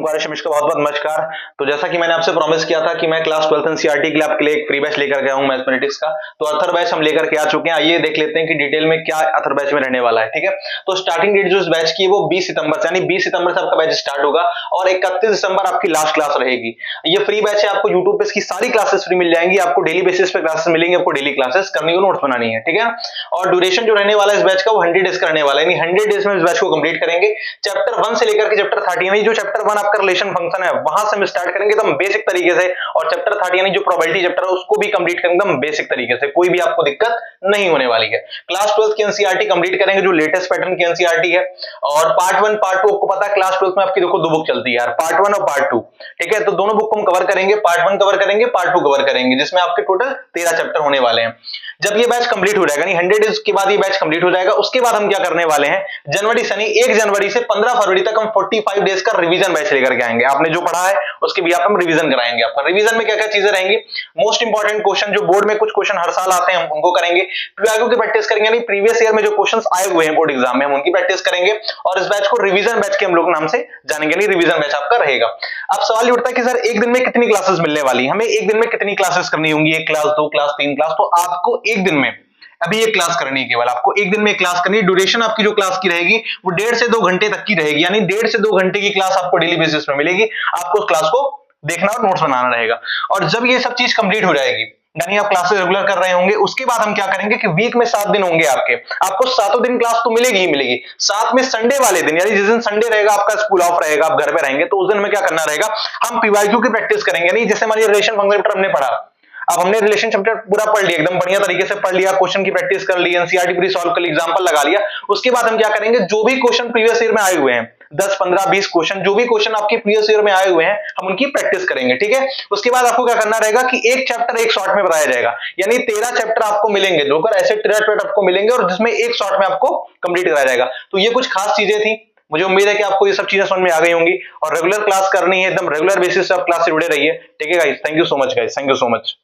कुमार शमिश का बहुत बहुत नमस्कार। तो जैसा कि मैंने आपसे प्रॉमिस किया था कि मैं क्लास 12th एनसीईआरटी के लिए आपके लिए एक फ्री बैच लेकर गया हूं मैथमेटिक्स का, तो अथर बैच हम लेकर के आ चुके हैं। आइए देख लेते हैं कि डिटेल में क्या अथर बैच में रहने वाला है। ठीक है, तो स्टार्टिंग डेट जो इस बैच की है वो 20 सितंबर से, यानी 20 सितंबर से आपका बैच स्टार्ट होगा और 31 दिसंबर आपकी लास्ट क्लास रहेगी। ये फ्री बैच है, आपको यूट्यूब पे इसकी सारी क्लासेस फ्री मिल जाएंगी, आपको डेली बेसिस पे क्लासेस मिलेंगे, आपको डेली क्लासेस करनी हो, नोट्स बनानी है। ठीक है, और ड्यूरेशन जो रहने वाला है इस बैच का वो 100 डेज का रहने वाला है, यानी 100 डेज में इस बैच को कंप्लीट करेंगे। चैप्टर 1 से लेकर के चैप्टर 30, यानी जो चैप्टर 1 आपका रिलेशन फंक्शन है वहां से हम स्टार्ट करेंगे एकदम बेसिक तरीके से, और चैप्टर 30 यानी जो प्रोबेबिलिटी चैप्टर है उसको भी कंप्लीट करेंगे एकदम बेसिक तरीके से, कोई भी आपको दिक्कत नहीं होने वाली है। क्लास 12 की एनसीईआरटी कंप्लीट करेंगे जो लेटेस्ट पैटर्न की एनसीईआरटी है, और पार्ट 1 पार्ट 2 आपको पता है क्लास 12 में आपकी देखो दो बुक चलती है यार, पार्ट 1 और पार्ट 2। ठीक है, तो दोनों बुक को हम कवर करेंगे, पार्ट 1 कवर करेंगे, पार्ट 2 कवर करेंगे, जिसमें आपके टोटल 13 चैप्टर होने वाले हैं। जब ये बैच कंप्लीट हो जाएगा, यानी 100 डेज के बाद ये बैच कंप्लीट हो जाएगा, उसके बाद हम क्या करने वाले हैं, जनवरी से 1 जनवरी से 15 फरवरी तक हम 45 डेज का रिवीजन बैच लेकर के आएंगे। आपने जो पढ़ा है उसके भी आप हम रिवीजन कराएंगे। आपका रिवीजन में क्या क्या चीजें रहेंगी, मोस्ट इंपॉर्टेंट क्वेश्चन जो बोर्ड में कुछ क्वेश्चन हर साल आते हैं हम उनको करेंगे, पीआईक्यू की प्रैक्टिस करेंगे, यानी प्रीवियस ईयर में जो क्वेश्चंस आए हुए हैं बोर्ड एग्जाम में हम उनकी प्रैक्टिस करेंगे, और इस बैच को रिवीजन बैच के हम लोग नाम से जानेंगे, यानी रिवीजन बैच आपका रहेगा। अब सवाल ये उठता है कि सर एक दिन में कितनी क्लासेस मिलने वाली, हमें एक दिन में कितनी क्लासेस करनी होंगी, एक क्लास, 2 क्लास, 3 क्लास, तो आपको एक दिन में अभी एक क्लास करनी है, केवल आपको एक दिन में एक क्लास करनी है। ड्यूरेशन आपकी जो क्लास की रहेगी वो 1.5 से 2 घंटे तक की रहेगी, यानी 1.5 से 2 घंटे की क्लास आपको डेली बेसिस पे मिलेगी। आपको उस क्लास को देखना और नोट्स बनाना रहेगा, और जब ये सब चीज कंप्लीट हो जाएगी, यानी आप क्लासेस रेगुलर कर रहे होंगे, उसके बाद हम क्या करेंगे कि वीक में 7 दिन होंगे आपके, आपको 7 दिन क्लास तो मिलेगी ही मिलेगी। साथ में संडे वाले दिन, यानी जिस दिन संडे रहेगा आपका स्कूल ऑफ रहेगा, आप घर पे रहेंगे, तो उस दिन में क्या करना रहेगा, हम पीवाईक्यू की प्रैक्टिस करेंगे। यानी जैसे हमारी रिलेशन फंक्शन चैप्टर हमने पढ़ा, अब हमने रिलेशन चैप्टर पूरा पढ़ लिया, एकदम बढ़िया तरीके से पढ़ लिया, क्वेश्चन की प्रैक्टिस कर ली, एनसीईआरटी पूरी सॉल्व कर ली, एग्जांपल लगा लिया। उसके बाद हम क्या करेंगे, जो भी क्वेश्चन प्रीवियस ईयर में आए हुए हैं 10, 15, 20 क्वेश्चन, जो भी क्वेश्चन आपके प्रीवियस ईयर में आए हुए हैं हम उनकी प्रैक्टिस करेंगे। ठीक है, उसके बाद आपको क्या करना रहेगा कि एक चैप्टर एक शॉर्ट में बताया जाएगा, यानी 13 चैप्टर आपको मिलेंगे, जोकर ऐसे 13 चैप्टर आपको मिलेंगे और जिसमें एक शॉर्ट में आपको कंप्लीट कराया जाएगा। तो ये कुछ खास चीजें थी, मुझे उम्मीद है कि आपको ये सब चीजें समझ में आ गई होंगी, और रेगुलर क्लास करनी है, एकदम रेगुलर बेसिस से आप क्लास से जुड़े रहिए। ठीक है guys, thank you so much guys, thank you so much.